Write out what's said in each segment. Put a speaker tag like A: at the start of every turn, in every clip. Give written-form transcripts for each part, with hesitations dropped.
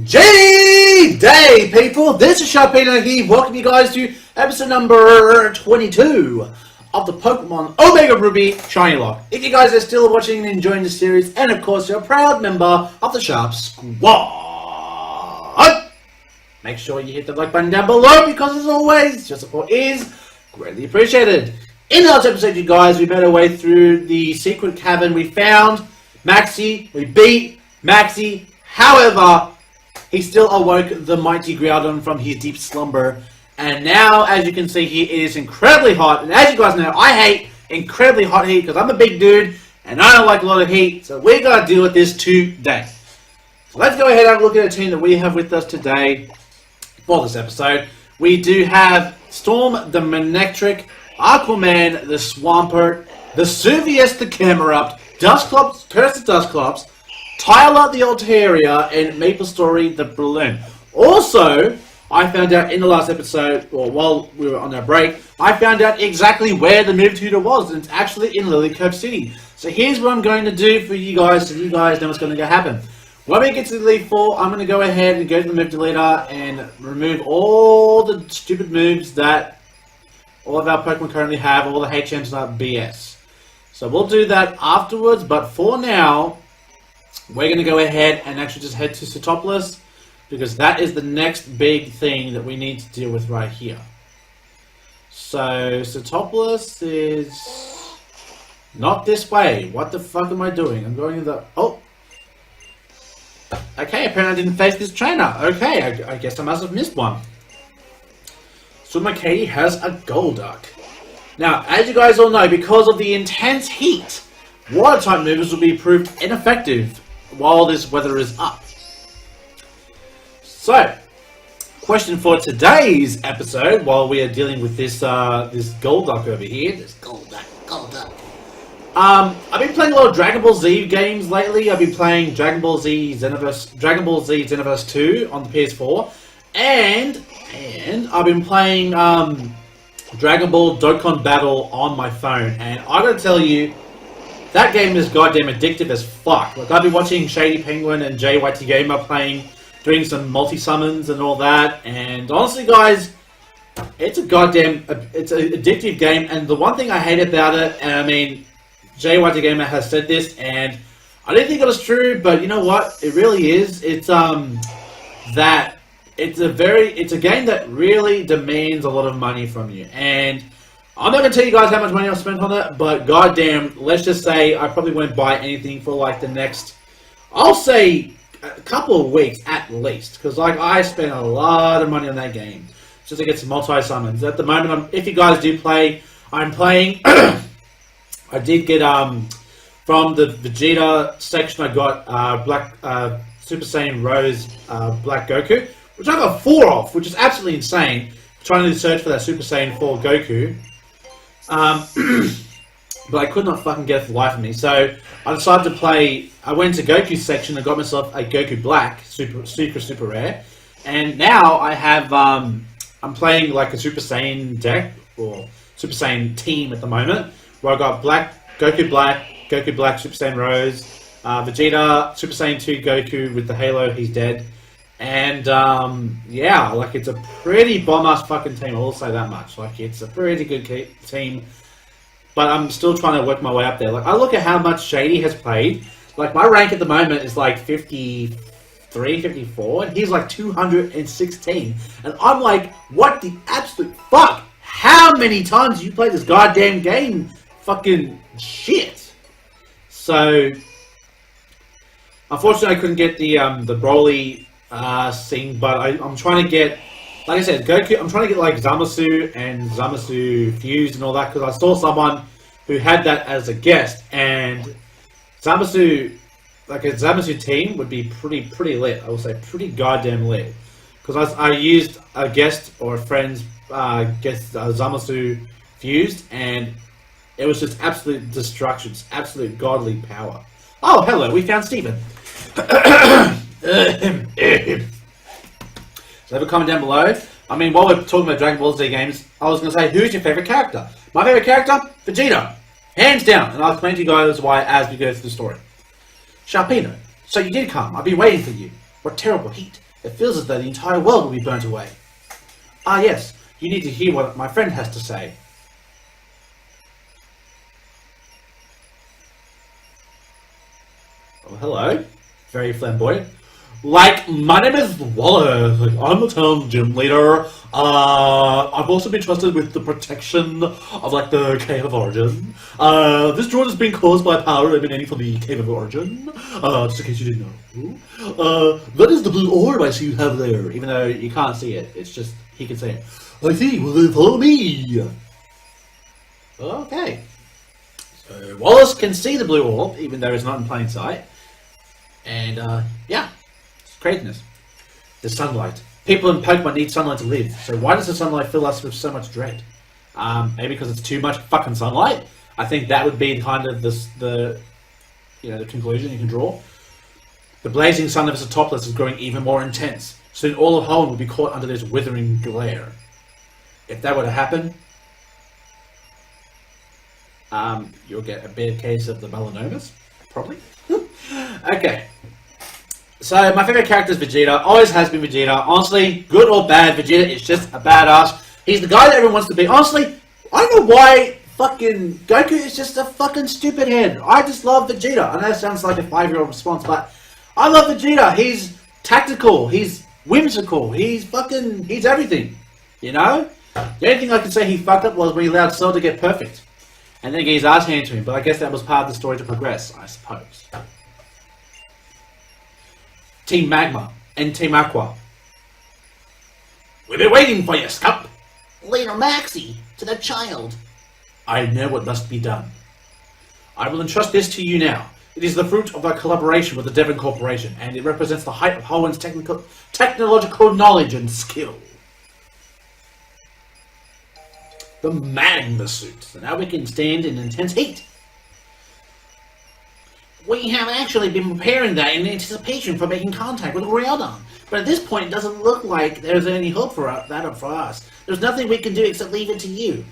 A: G-Day, people! This is Sharpino here. Welcome you guys to episode number 22 of the Pokemon Omega Ruby Shiny Locke. If you guys are still watching and enjoying the series, and of course you're a proud member of the Sharp Squad, make sure you hit the like button down below because as always, your support is greatly appreciated. In the last episode, you guys, we made our way through the secret cavern. We found Maxie, we beat Maxie, however, he still awoke the mighty Groudon from his deep slumber. And now, as you can see here, it is incredibly hot. And as you guys know, I hate incredibly hot heat because I'm a big dude and I don't like a lot of heat. So we're going to deal with this today. So let's go ahead and have a look at the team that we have with us today for this episode. We do have Storm the Manectric, Aquaman the Swampert, Vesuvius the Camerupt, Dusclops, Curse the Dusclops, Tyler the Altaria, and Maple Story the Balloon. Also, I found out in the last episode, or while we were on our break, I found out exactly where the move tutor was, and it's actually in Lilycove City. So here's what I'm going to do for you guys, so you guys know what's going to happen. When we get to the Elite 4, I'm going to go ahead and go to the move deleter and remove all the stupid moves that all of our Pokemon currently have, all the HMs are BS. So we'll do that afterwards, but for now, we're going to go ahead and actually just head to Sootopolis, because that is the next big thing that we need to deal with right here. So, Sootopolis is not this way. What the fuck am I doing? I'm going to the... Oh! Okay, apparently I didn't face this trainer. Okay, I guess I must have missed one. So my Katie has a Golduck. Now, as you guys all know, because of the intense heat, water-type moves will be proved ineffective while this weather is up. So, question for today's episode, while we are dealing with this this Golduck over here, this Golduck. I've been playing a lot of Dragon Ball Z games lately. I've been playing Dragon Ball Z Xenoverse 2 on the PS4, and I've been playing Dragon Ball Dokkan Battle on my phone, and I gotta tell you, that game is goddamn addictive as fuck. Like, I've been watching Shady Penguin and JYT Gamer doing some multi-summons and all that, and honestly, guys, it's an addictive game, and the one thing I hate about it, and I mean, JYT Gamer has said this, and I didn't think it was true, but you know what? It really is. It's that it's a game that really demands a lot of money from you, and I'm not going to tell you guys how much money I've spent on it, but goddamn, let's just say I probably won't buy anything for like the next, I'll say, a couple of weeks at least, because like I spent a lot of money on that game just to get some multi-summons. At the moment, if you guys do play, I'm playing. I did get from the Vegeta section, I got Black Super Saiyan Rose Black Goku, which I got 4 of, which is absolutely insane. I'm trying to search for that Super Saiyan 4 Goku. But I could not fucking get it for the life of me, so I decided to play. I went to Goku's section and got myself a Goku Black, super rare, and now I have. I'm playing like a Super Saiyan deck or Super Saiyan team at the moment, where I got Goku Black, Super Saiyan Rose, Vegeta, Super Saiyan 2 Goku with the Halo, he's dead, and yeah, like it's a pretty bomb-ass fucking team. I will say that much. Like it's a pretty good team. But I'm still trying to work my way up there. Like, I look at how much Shady has played. Like, my rank at the moment is like 53, 54, and he's like 216. And I'm like, what the absolute fuck? How many times do you play this goddamn game? Fucking shit. So, unfortunately, I couldn't get the Broly thing, but I'm trying to get, like I said, Goku. I'm trying to get like Zamasu and Zamasu fused and all that, because I saw someone who had that as a guest, and Zamasu, like a Zamasu team would be pretty lit. I would say pretty goddamn lit, because I used a guest or a friend's guest Zamasu fused, and it was just absolute destruction, absolute godly power. Oh, hello, we found Steven. So leave a comment down below. I mean, while we're talking about Dragon Ball Z games, I was going to say, who's your favourite character? My favourite character? Vegeta. Hands down. And I'll explain to you guys why as we go through the story. Sharpino. So you did come. I've been waiting for you. What terrible heat. It feels as though the entire world will be burnt away. Ah yes, you need to hear what my friend has to say. Oh, hello. Very flamboyant. Like, my name is Wallace. Like, I'm the town gym leader. I've also been trusted with the protection of, like, the Cave of Origin. This drawing has been caused by power emanating from the Cave of Origin. Just in case you didn't know. That is the blue orb I see you have there. Even though you can't see it, it's just, he can see it. I see, well then follow me. Okay. So, Wallace can see the blue orb, even though it's not in plain sight. And, yeah. Craziness. The sunlight. People in Pokemon need sunlight to live, so why does the sunlight fill us with so much dread? Maybe because it's too much fucking sunlight? I think that would be kind of the conclusion you can draw. The blazing sun of Sootopolis is growing even more intense. Soon all of Hoenn will be caught under this withering glare. If that were to happen, you'll get a bad case of the melanomas, probably. Okay. So, my favourite character is Vegeta. Always has been Vegeta. Honestly, good or bad, Vegeta is just a badass. He's the guy that everyone wants to be. Honestly, I don't know why fucking Goku is just a fucking stupid head. I just love Vegeta. I know that sounds like a 5-year-old response, but I love Vegeta. He's tactical. He's whimsical. He's everything. You know? The only thing I can say he fucked up was when he allowed Cell to get perfect. And then get his ass handed to him. But I guess that was part of the story to progress, I suppose. Team Magma and Team Aqua. We've been waiting for you, Scup.
B: Leader Maxie, to the child.
A: I know what must be done. I will entrust this to you now. It is the fruit of our collaboration with the Devon Corporation, and it represents the height of Hoenn's technological knowledge and skill. The Magma Suit. So now we can stand in intense heat.
B: We have actually been preparing that in anticipation for making contact with Groudon. But at this point, it doesn't look like there's any hope for that for us. There's nothing we can do except leave it to you.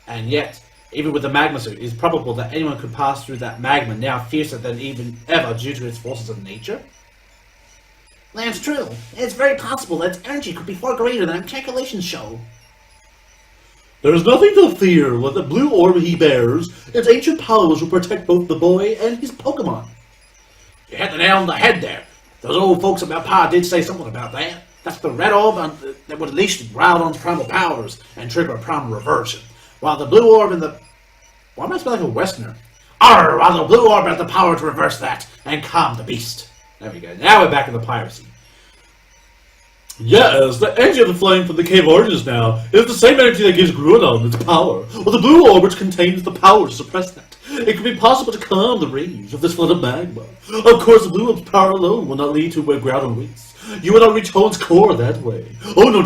A: And yet, even with the Magma Suit, it is probable that anyone could pass through that magma now fiercer than even ever due to its forces of nature.
B: That's true. It's very possible that its energy could be far greater than our calculations show.
A: There is nothing to fear with the blue orb he bears. Its ancient powers will protect both the boy and his Pokemon. You hit the nail on the head there. Those old folks about power did say something about that. That's the red orb that would unleash Groudon's primal powers and trigger a primal reversion. While the blue orb and the... Why am I spelling like a Westerner? While the blue orb has the power to reverse that and calm the beast. There we go. Now we're back in the piracy. Yes, the energy of the flame from the Cave of Origins now is the same energy that gives Groudon its power, or the blue orb which contains the power to suppress that. It could be possible to calm the rage of this flood of magma. Of course, the blue orb's power alone will not lead to where Groudon waits. You will not reach Hoenn's core that way. Oh no.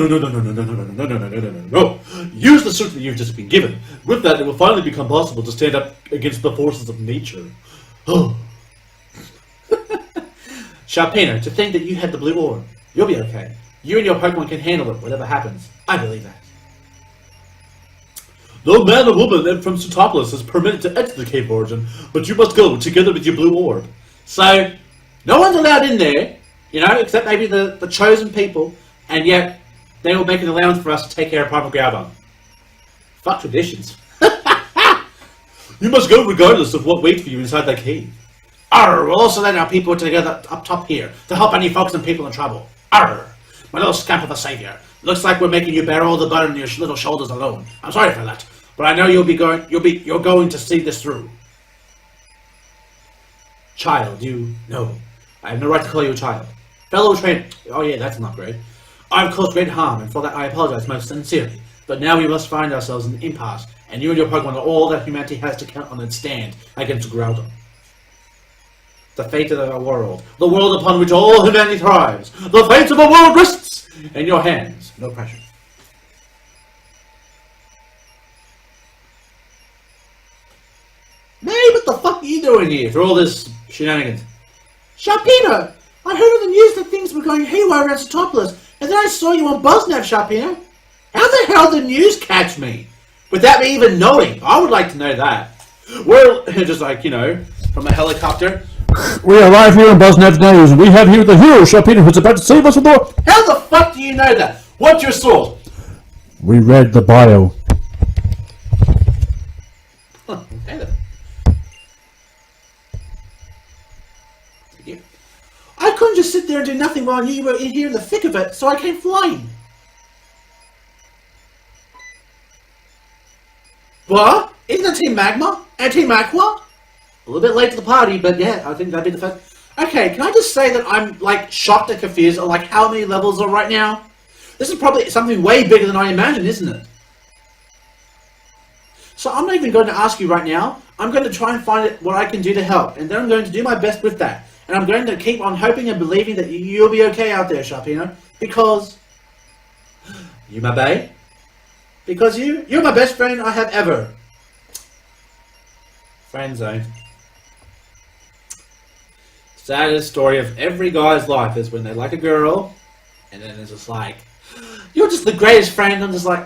A: Use the suit that you've just been given. With that, it will finally become possible to stand up against the forces of nature. Oh. Sharpino, to think that you had the blue orb. You'll be okay. You and your Pokemon can handle it, whatever happens. I believe that. No man or woman from Sootopolis is permitted to enter the Cave of Origin, but you must go together with your blue orb. So, no one's allowed in there, you know, except maybe the chosen people, and yet they will make an allowance for us to take care of Primal Groudon. Fuck traditions. You must go regardless of what waits for you inside that cave. Arr, we'll also let our people together up top here to help any folks and people in trouble. Arr! My little scamp of a savior. Looks like we're making you bear all the burden on your little shoulders alone. I'm sorry for that, but I know you're going to see this through. Child, you know. I have no right to call you a child. Fellow trainer. Oh yeah, that's not great. I've caused great harm, and for that I apologize most sincerely. But now we must find ourselves in an impasse, and you and your Pokemon are all that humanity has to count on and stand against Groudon. The fate of our world, the world upon which all humanity thrives, the fate of the world rests in your hands. No pressure. May, what the fuck are you doing here for all this shenanigans?
B: Sharpino! I heard on the news that things were going haywire around Sootopolis, and then I saw you on BuzzNav, Sharpino.
A: How the hell did news catch me? Without me even knowing? I would like to know that. Well, just like, you know, from a helicopter,
C: We are live here in BuzzNet News, and we have here the hero, Sharpino, who's about to save us with the...
A: How the fuck do you know that? What's your source?
C: We read the bio.
A: Okay then. I couldn't just sit there and do nothing while you were in here in the thick of it, so I came flying. What? Isn't that Team Magma? And Team Aqua? A little bit late to the party, but yeah, I think that'd be the first. Okay, can I just say that I'm, like, shocked and confused on, like, how many levels are right now? This is probably something way bigger than I imagined, isn't it? So I'm not even going to ask you right now. I'm going to try and find what I can do to help, and then I'm going to do my best with that. And I'm going to keep on hoping and believing that you'll be okay out there, Sharpino, because... You my bae? Because you're my best friend I have ever. Friend zone. Saddest story of every guy's life is when they like a girl, and then it's just like, you're just the greatest friend. I'm just like,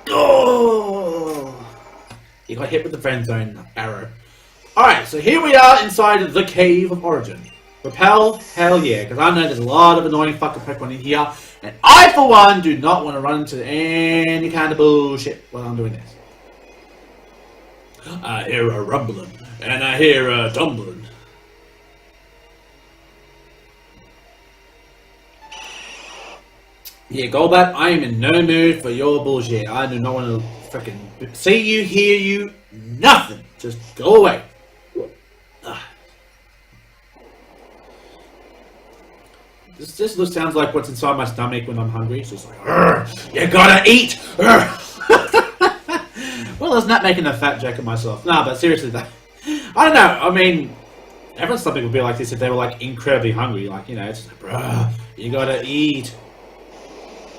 A: oh, you got hit with the friend zone arrow. Alright, so here we are inside the Cave of Origin. Repel, hell yeah, because I know there's a lot of annoying fucking Pokemon in here, and I, for one, do not want to run into any kind of bullshit while I'm doing this. I hear a rumbling, and I hear a tumbling. Yeah, Golbat, I am in no mood for your bullshit. I do not want to freaking see you, hear you, nothing. Just go away. This sounds like what's inside my stomach when I'm hungry. It's just like, you gotta eat! Well, it's not making a fat joke of myself. Nah, but seriously though. I don't know, I mean, everyone's stomach would be like this if they were like incredibly hungry. Like, you know, it's just like, bruh, you gotta eat.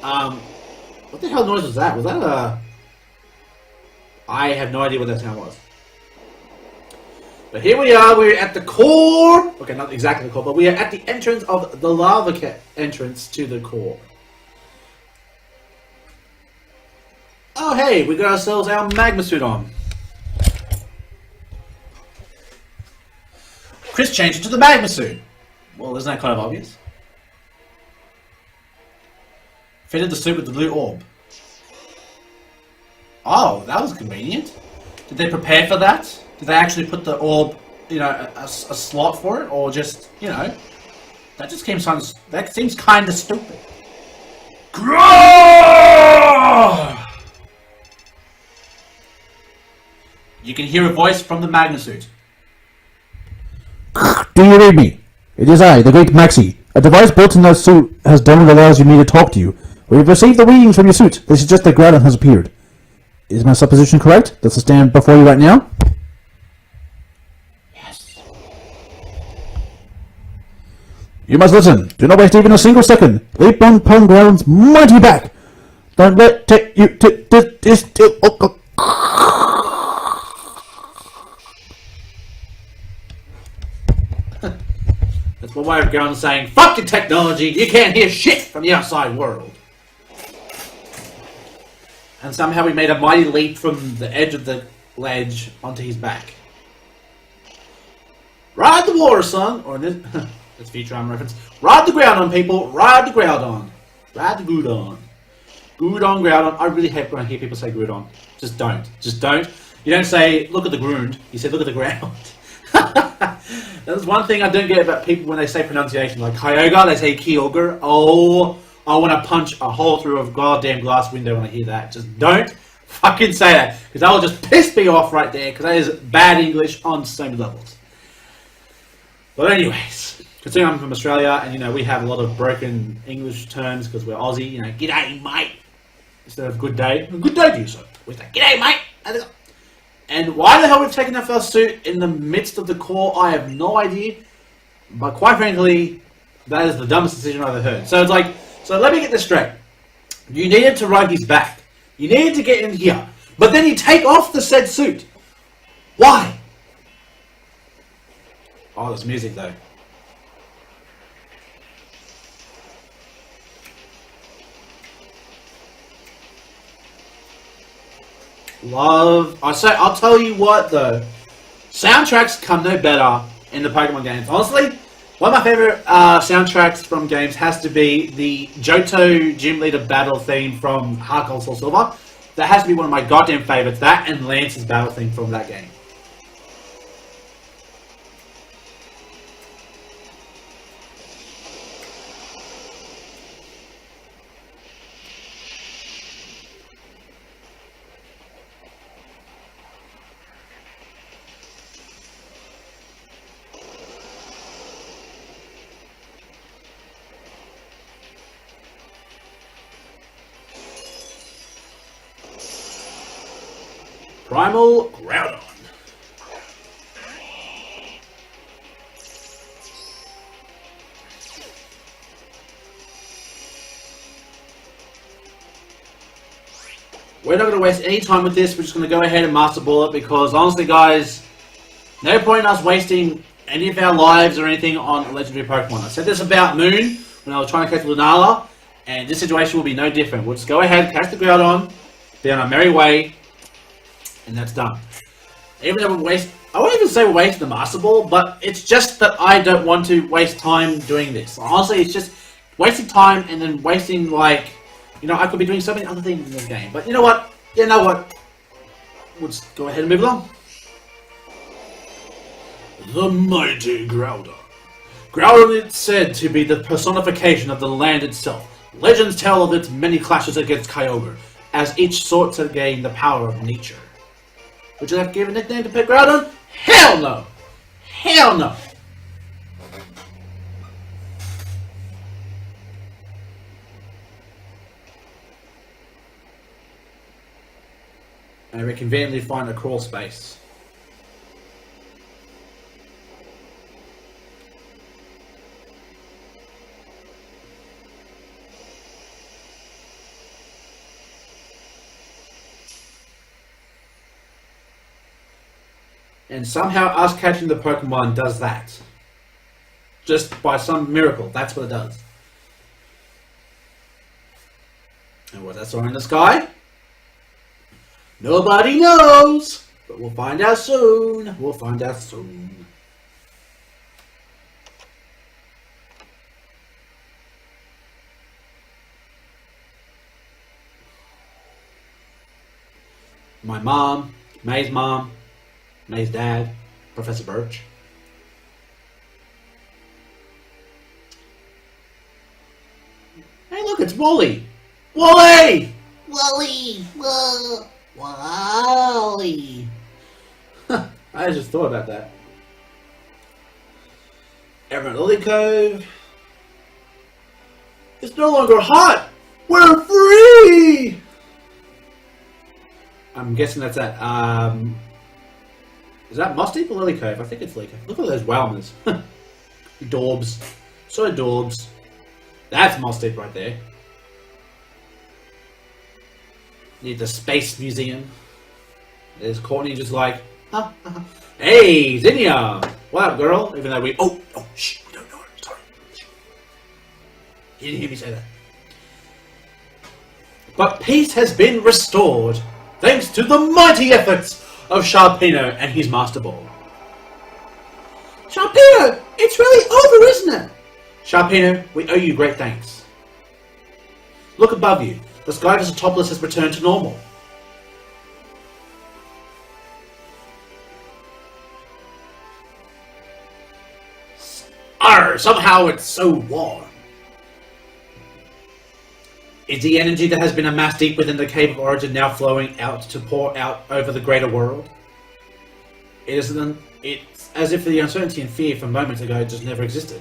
A: What the hell noise was that? Was that a... I have no idea what that sound was. But here we are, we're at the core. Okay, not exactly the core, but we are at the entrance of the lava entrance to the core. Oh hey, we got ourselves our magma suit on. Chris changed it to the magma suit. Well, isn't that kind of obvious? Fitted the suit with the blue orb. Oh, that was convenient. Did they prepare for that? Did they actually put the orb, you know, a slot for it, or just, you know, that just seems kind of stupid. You can hear a voice from the magma suit.
C: Do you read me? It is I, the great Maxi. A device built in that suit has done what allows me to talk to you. We have received the readings from your suit. They suggest that Groudon has appeared. Is my supposition correct? Does it stand before you right now?
B: Yes.
C: You must listen. Do not waste even a single second. Leap on Groudon's mighty back. Don't let take you to this.
A: That's one way of going saying, fuck your technology, you can't hear shit from the outside world. And somehow we made a mighty leap from the edge of the ledge onto his back. Ride the water, son! Or in this, that's Futurama reference. Ride the Groudon, people! Ride the Groudon! Ride the Groudon. Groudon, Groudon. I really hate when I hear people say Groudon. Just don't. Just don't. You don't say, look at the ground. You say, look at the ground. That's one thing I don't get about people when they say pronunciation. Like Kyogre, they say Kyogre. Oh, I want to punch a hole through a goddamn glass window when I hear that. Just don't fucking say that. Because that will just piss me off right there. Because that is bad English on so many levels. But anyways, considering I'm from Australia and, you know, we have a lot of broken English terms because we're Aussie. You know, g'day, mate. Instead of good day. Good day to you, sir. We say, g'day, mate. And why the hell we've taken our first suit in the midst of the core, I have no idea. But quite frankly, that is the dumbest decision I've ever heard. So it's like, so let me get this straight. You needed to ride his back. You needed to get in here. But then you take off the said suit. Why? Oh, there's music though. Love. I'll tell you what though. Soundtracks come no better in the Pokemon games. Honestly, one of my favorite soundtracks from games has to be the Johto Gym Leader battle theme from Heart Gold Soul Silver. That has to be one of my goddamn favorites. That and Lance's battle theme from that game. Primal Groudon. We're not going to waste any time with this. We're just going to go ahead and Master Ball it because honestly, guys, no point in us wasting any of our lives or anything on a legendary Pokemon. I said this about Moon when I was trying to catch Lunala, and this situation will be no different. We'll just go ahead, catch the Groudon, be on our merry way, and that's done. Even though I won't even say we're wasting the Master Ball, but it's just that I don't want to waste time doing this. Honestly, it's just wasting time and then wasting, like, you know, I could be doing so many other things in this game. But you know what? We'll just go ahead and move along. The mighty Groudon. Groudon is said to be the personification of the land itself. Legends tell of its many clashes against Kyogre, as each sought to gain the power of nature. Would you like to give a nickname to Pet Groudon? Hell no! Hell no! And we conveniently find a crawl space. And somehow us catching the Pokemon does that. Just by some miracle, that's what it does. And what's that song in the sky? Nobody knows! But we'll find out soon. We'll find out soon. My mom, May's mom, May's dad, Professor Birch. Hey, look, it's Wally! Wally!
B: Wally! Wally!
A: I just thought about that. Emerald Lily Cove. It's no longer hot! We're free! I'm guessing that's that. Is that Moss Deep or Lily Cove? I think it's Lily Cove. Look at those Whelmers. Daubs. So Daubs. That's Moss Deep right there. Need the Space Museum. There's Courtney just like, huh? Hey, Zinnia! What up, girl? Even though we... Oh, shh, we don't know her. Sorry. You didn't hear me say that. But peace has been restored, thanks to the mighty efforts of Sharpino and his Master Ball. Sharpino! It's really over, isn't it? Sharpino, we owe you great thanks. Look above you. The sky to Sootopolis has returned to normal. Somehow it's so warm. Is the energy that has been amassed deep within the Cave of Origin now flowing out to pour out over the greater world? It's as if the uncertainty and fear from moments ago just never existed.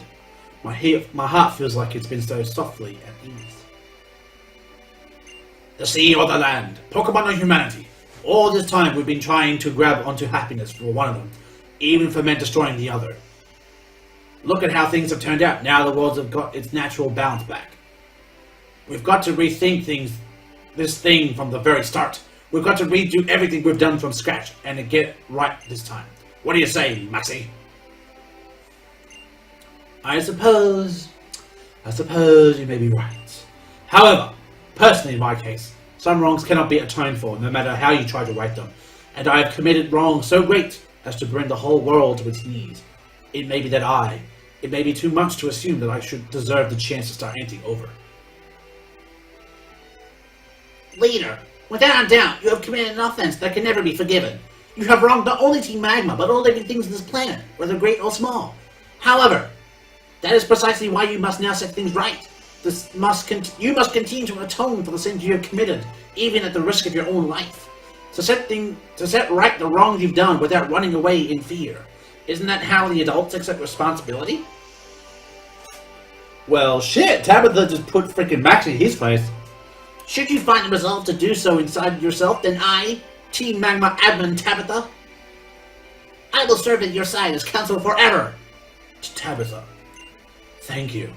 A: My heart feels like it's been so softly at ease. The sea or the land, Pokemon or humanity. All this time we've been trying to grab onto happiness for one of them, even for men destroying the other. Look at how things have turned out. Now the worlds have got its natural balance back. We've got to rethink this thing from the very start. We've got to redo everything we've done from scratch and to get it right this time. What do you say, Maxie? I suppose you may be right. However, personally in my case, some wrongs cannot be atoned for, no matter how you try to right them. And I have committed wrongs so great as to bring the whole world to its knees. It may be that it may be too much to assume that I should deserve the chance to start anything over.
B: Leader, without a doubt, you have committed an offense that can never be forgiven. You have wronged not only Team Magma, but all living things on this planet, whether great or small. However, that is precisely why you must now set things right. You must continue to atone for the sins you have committed, even at the risk of your own life. To set right the wrongs you've done without running away in fear. Isn't that how the adults accept responsibility?
A: Well, shit, Tabitha just put freaking Max in his face.
B: Should you find the resolve to do so inside yourself, then I, Team Magma Admin Tabitha, I will serve at your side as counsel forever.
A: Tabitha, thank you.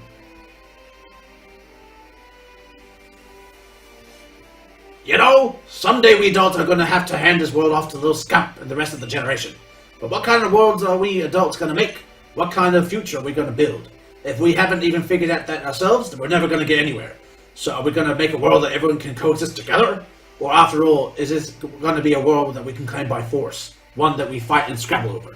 A: You know, someday we adults are going to have to hand this world off to little Scump and the rest of the generation. But what kind of worlds are we adults going to make? What kind of future are we going to build? If we haven't even figured out that ourselves, then we're never going to get anywhere. So are we going to make a world that everyone can coexist together? Or after all, is this going to be a world that we can claim by force? One that we fight and scrabble over?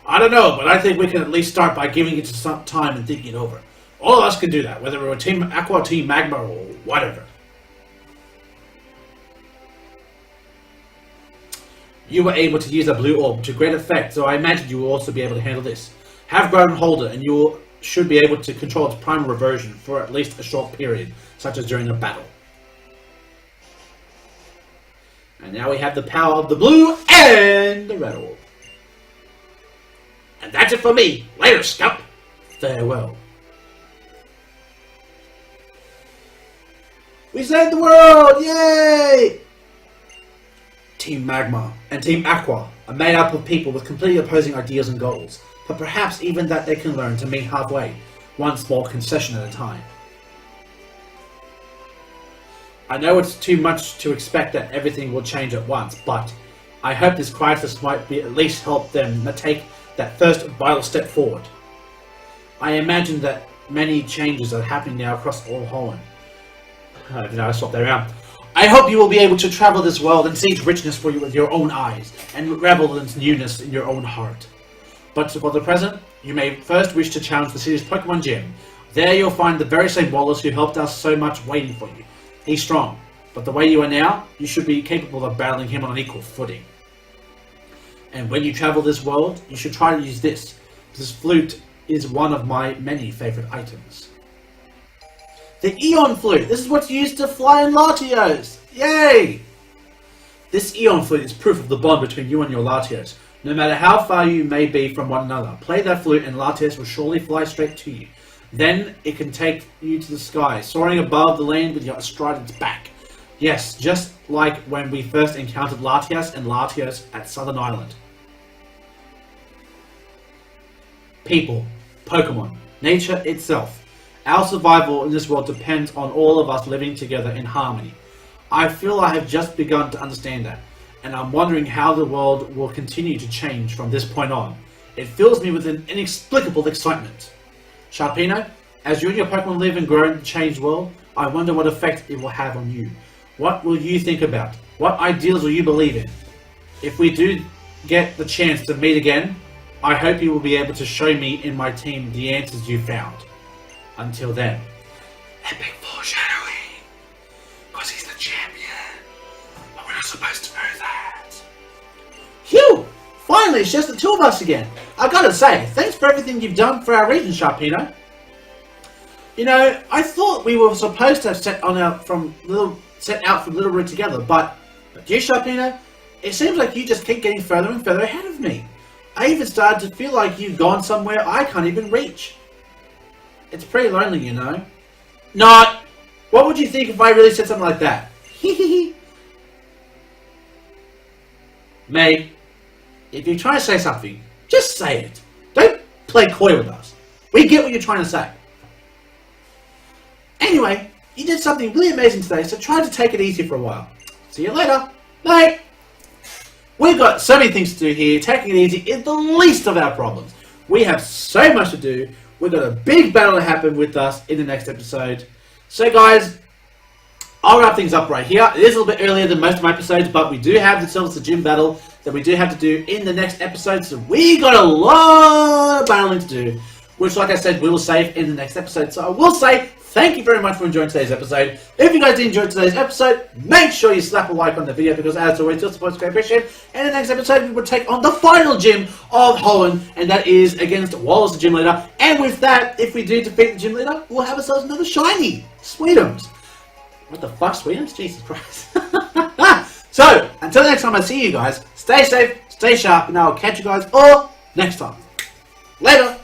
A: I don't know, but I think we can at least start by giving it some time and thinking it over. All of us can do that, whether we're Team Aqua, Team Magma, or whatever. You were able to use a blue orb to great effect, so I imagine you will also be able to handle this. Have Groudon hold it, and you should be able to control its primal reversion for at least a short period, such as during a battle. And now we have the power of the blue and the red orb. And that's it for me. Later, Scump. Farewell. We saved the world! Yay! Team Magma and Team Aqua are made up of people with completely opposing ideas and goals, but perhaps even that they can learn to meet halfway, one small concession at a time. I know it's too much to expect that everything will change at once, but I hope this crisis might be at least help them take that first vital step forward. I imagine that many changes are happening now across all Hoenn. I swap that around. I hope you will be able to travel this world and see its richness for you with your own eyes, and revel in its newness in your own heart. But for the present, you may first wish to challenge the city's Pokémon Gym. There you'll find the very same Wallace who helped us so much waiting for you. He's strong, but the way you are now, you should be capable of battling him on an equal footing. And when you travel this world, you should try to use this. This flute is one of my many favorite items. The Eon Flute! This is what's used to fly in Latios! Yay! This Eon Flute is proof of the bond between you and your Latios. No matter how far you may be from one another, play that flute and Latios will surely fly straight to you. Then it can take you to the sky, soaring above the land with your astride its back. Yes, just like when we first encountered Latias and Latios at Southern Island. People, Pokemon, nature itself. Our survival in this world depends on all of us living together in harmony. I feel I have just begun to understand that, and I'm wondering how the world will continue to change from this point on. It fills me with an inexplicable excitement. Sharpino, as you and your Pokemon live and grow in the changed world, I wonder what effect it will have on you. What will you think about? What ideals will you believe in? If we do get the chance to meet again, I hope you will be able to show me and my team the answers you found. Until then, epic foreshadowing, because he's the champion, but we're not supposed to know that. Phew! Finally, it's just the two of us again. I gotta say, thanks for everything you've done for our region, Sharpino. You know, I thought we were supposed to have set out from Little Root together, but you, Sharpino, it seems like you just keep getting further and further ahead of me. I even started to feel like you've gone somewhere I can't even reach. It's pretty lonely, you know. Not. What would you think if I really said something like that? Hehehe. May, if you're trying to say something, just say it. Don't play coy with us. We get what you're trying to say. Anyway, you did something really amazing today, so try to take it easy for a while. See you later. Bye. We've got so many things to do here. Taking it easy is the least of our problems. We have so much to do. We've got a big battle to happen with us in the next episode. So guys, I'll wrap things up right here. It is a little bit earlier than most of my episodes, but we do have the gym battle that we do have to do in the next episode, so we got a lot of battling to do, which, like I said, we will save in the next episode. So I will say thank you very much for enjoying today's episode. If you guys did enjoy today's episode, make sure you slap a like on the video, because as always, your support is great appreciated. And in the next episode, we will take on the final gym of Hoenn, and that is against Wallace, the gym leader. And with that, if we do defeat the gym leader, we'll have ourselves another shiny. Sweetums. What the fuck, Sweetums? Jesus Christ. So, until next time I see you guys, stay safe, stay sharp, and I'll catch you guys all next time. Later.